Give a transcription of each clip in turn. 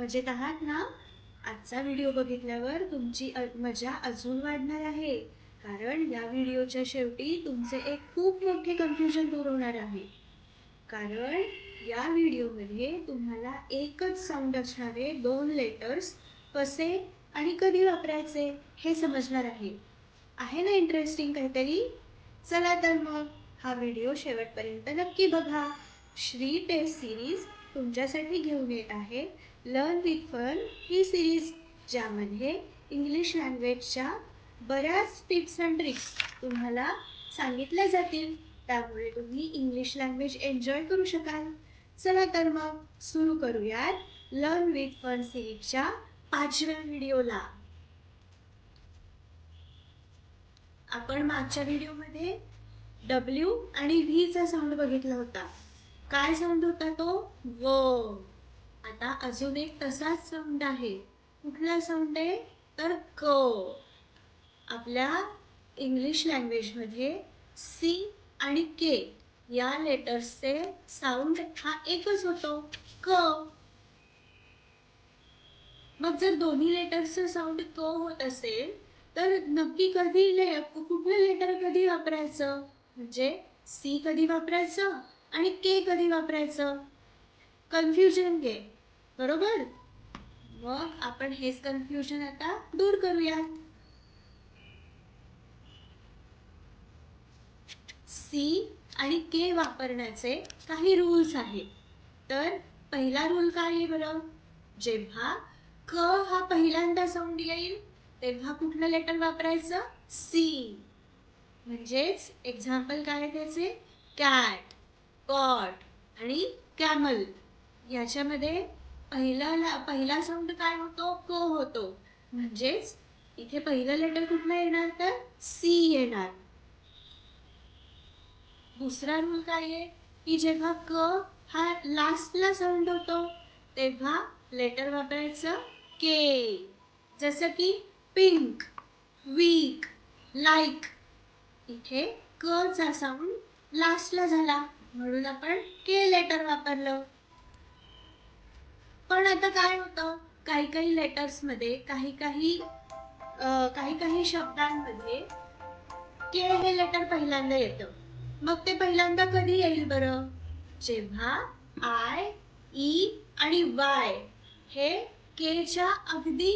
मजेत आहात ना? आजचा व्हिडिओ बघितल्यावर तुमची मजा अजून वाढणार आहे. कारण या व्हिडिओच्या शेवटी तुमचे एक खूप मोठे कन्फ्युजन दूर होणार आहे. कारण या व्हिडिओमध्ये तुम्हाला एकच साऊंड असणारे 2 लेटर्स कसे आणि कधी वापरायचे हे समजणार आहे. आहे ना इंटरेस्टिंग काहीतरी? चला तर मग हा व्हिडिओ शेवटपर्यंत नक्की बघा. श्री टेस्ट सिरीज तुमच्यासाठी घेऊन येत आहे लर्न विथ फन ही सिरीज, ज्यामध्ये इंग्लिश लँग्वेजच्या बऱ्याच टिप्स अँड ट्रिक्स तुम्हाला सांगितल्या जातील. त्यामुळे तुम्ही इंग्लिश लँग्वेज एन्जॉय करू शकाल. चला तर मग सुरू करूयात लर्न विथ फन सिरीजच्या 5व्या व्हिडिओला. आपण मागच्या व्हिडिओमध्ये डब्ल्यू आणि व्हीचा साऊंड बघितला होता. काय साऊंड होता तो? व. आता अजून एक तसाच साऊंड आहे. कुठला साऊंड आहे? तर क. आपल्या इंग्लिश लँग्वेजमध्ये सी आणि के या लेटर्सचे साऊंड हा एकच होतो, क. मग जर दोन्ही लेटर्सचं साऊंड क होत असेल तर नक्की कुठलं लेटर कधी वापरायचं? म्हणजे सी कधी वापरायचं आणि के कधी वापरायचं? कन्फ्युजन घे, बरोबर? मग आपण हेच कन्फ्युजन आता दूर करूया. सी आणि के वापरण्याचे काही रूल्स आहेत. तर पहिला रूल काय आहे बरं? जेव्हा क हा पहिल्यांदा साऊंड येईल तेव्हा कुठलं लेटर वापरायचं? सी. म्हणजेच एक्झाम्पल काय त्याचे? कॅट, कॉट आणि कॅमल. याच्यामध्ये पहिला साऊंड काय होतो? क होतो. म्हणजेच इथे पहिलं लेटर कुठलं येणार? तर सी येणार. दुसरा रूल काय आहे की जेव्हा क हा लास्टला साऊंड होतो तेव्हा लेटर वापरायचं के. जसं की पिंक, वीक, लाईक. इथे क चा साऊंड लास्टला झाला म्हणून आपण के लेटर वापरलं. पण आता काय होतं, काही काही लेटर्समध्ये काही काही शब्दांमध्ये के हे लेटर पहिल्यांदा येतं. मग ते पहिल्यांदा कधी येईल बरं? जेव्हा आय, ई आणि वाय हे केच्या अगदी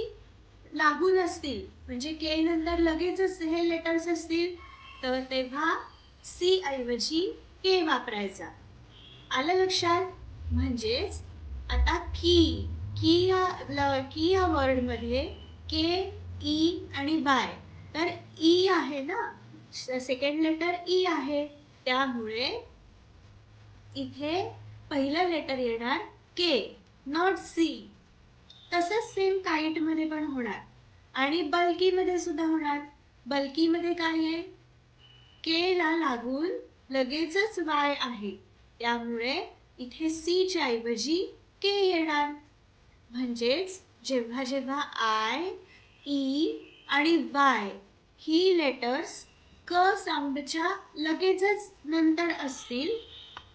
लागून असतील, म्हणजे के नंतर लगेचच हे लेटर्स असतील, तर तेव्हा सी ऐवजी के वापरायचा. आलं लक्षात? म्हणजेच आता की या वर्डमध्ये के, ई आणि वाय, तर ई आहे ना, सेकंड लेटर ई आहे, त्यामुळे इथे पहिलं लेटर येणार के, नॉट सी. तसंच सेम काइट मध्ये पण होणार आणि बल्की मध्ये सुद्धा होणार. बल्की मध्ये काय आहे? के ला लागून लगेचच वाय आहे, त्यामुळे इथे सी च्या ऐवजी के येणार. म्हणजेच जेव्हा जेव्हा आय, ई आणि वाय ही लेटर्स क साऊंडच्या लगेचच नंतर असतील,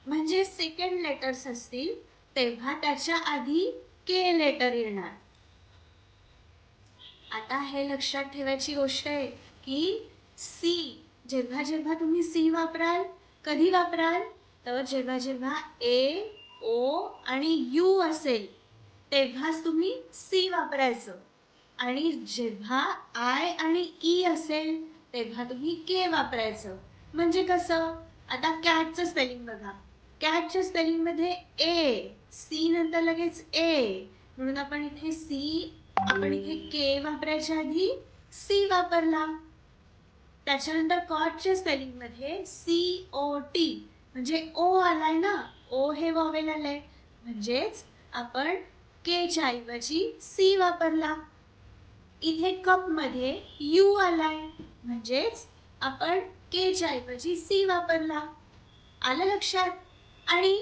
म्हणजे सेकंड लेटर्स असतील, तेव्हा त्याच्या आधी के लेटर येणार. आता हे लक्षात ठेवायची गोष्ट आहे की सी, जेव्हा जेव्हा तुम्ही सी वापराल, कधी वापराल? तर जेव्हा जेव्हा ए, ओ आणि यू असेल तेव्हाच तुम्ही सी वापरायचं. आणि जेव्हा आय आणि ई असेल तेव्हा तुम्ही के वापरायचं. म्हणजे कसं? आता कॅटचं स्पेलिंग बघा. कॅटच्या स्पेलिंग मध्ये ए, सी नंतर लगेच ए, म्हणून आपण इथे के वापरायच्या आधी सी वापरला. त्याच्यानंतर कॉटच्या स्पेलिंग मध्ये सी ओ टी, म्हणजे ओ आलाय ना, ओ हे वॉवेल आलंय, म्हणजेच आपण के च्या ऐवजी सी वापरला. इथे कप मध्ये यू आलाय, म्हणजेच आपण के च्या ऐवजी सी वापरला. आलं लक्षात? आणि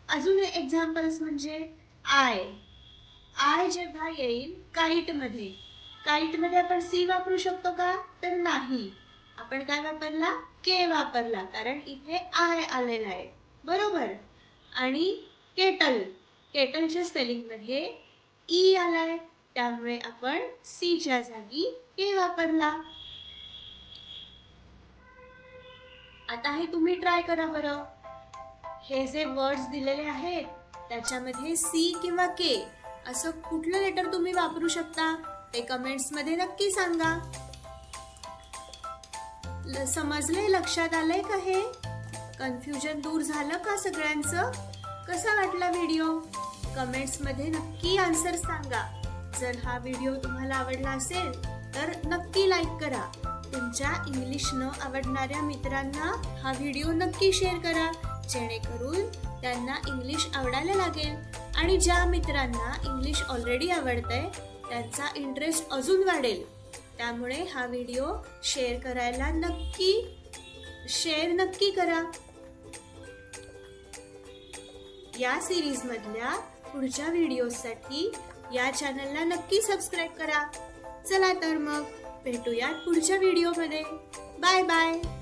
अजून एक्झाम्पल्स म्हणजे आय जेव्हा येईल काइट मध्ये आपण सी वापरू शकतो का? तर नाही. आपण काय वापरला? के वापरला, कारण इथे आय आलेला आहे, बरोबर? आणि केटलच्या स्पेलिंग मध्ये ई आलाय, त्यामुळे आपण सीच्या जागी के वापरला. आता हे तुम्ही ट्राय करा बरं. हे जे वर्ड्स दिलेले आहेत त्याच्यामध्ये सी किंवा के असं कुठलं लेटर तुम्ही वापरू शकता ते कमेंट्स मध्ये नक्की सांगा. समजले, लक्षात आलंय का? हे कन्फ्युजन दूर झालं का सगळ्यांचं? कसा वाटला व्हिडिओ? कमेंट्स मध्ये नक्की आन्सर सांगा. जर हा व्हिडिओ तुम्हाला आवडला असेल तर नक्की लाईक करा. तुमच्या इंग्लिश न आवडणाऱ्या मित्रांना हा व्हिडिओ नक्की शेअर करा, जेणेकरून त्यांना इंग्लिश आवडायला लागेल. आणि ज्या मित्रांना इंग्लिश ऑलरेडी आवडतंय त्यांचा इंटरेस्ट अजून वाढेल. त्यामुळे हा व्हिडिओ शेअर नक्की करा. या सिरीज मधल्या पुढच्या व्हिडिओसाठी या चॅनलला नक्की सबस्क्राईब करा. चला तर मग भेटूयात पुढच्या व्हिडिओमध्ये. Bye bye.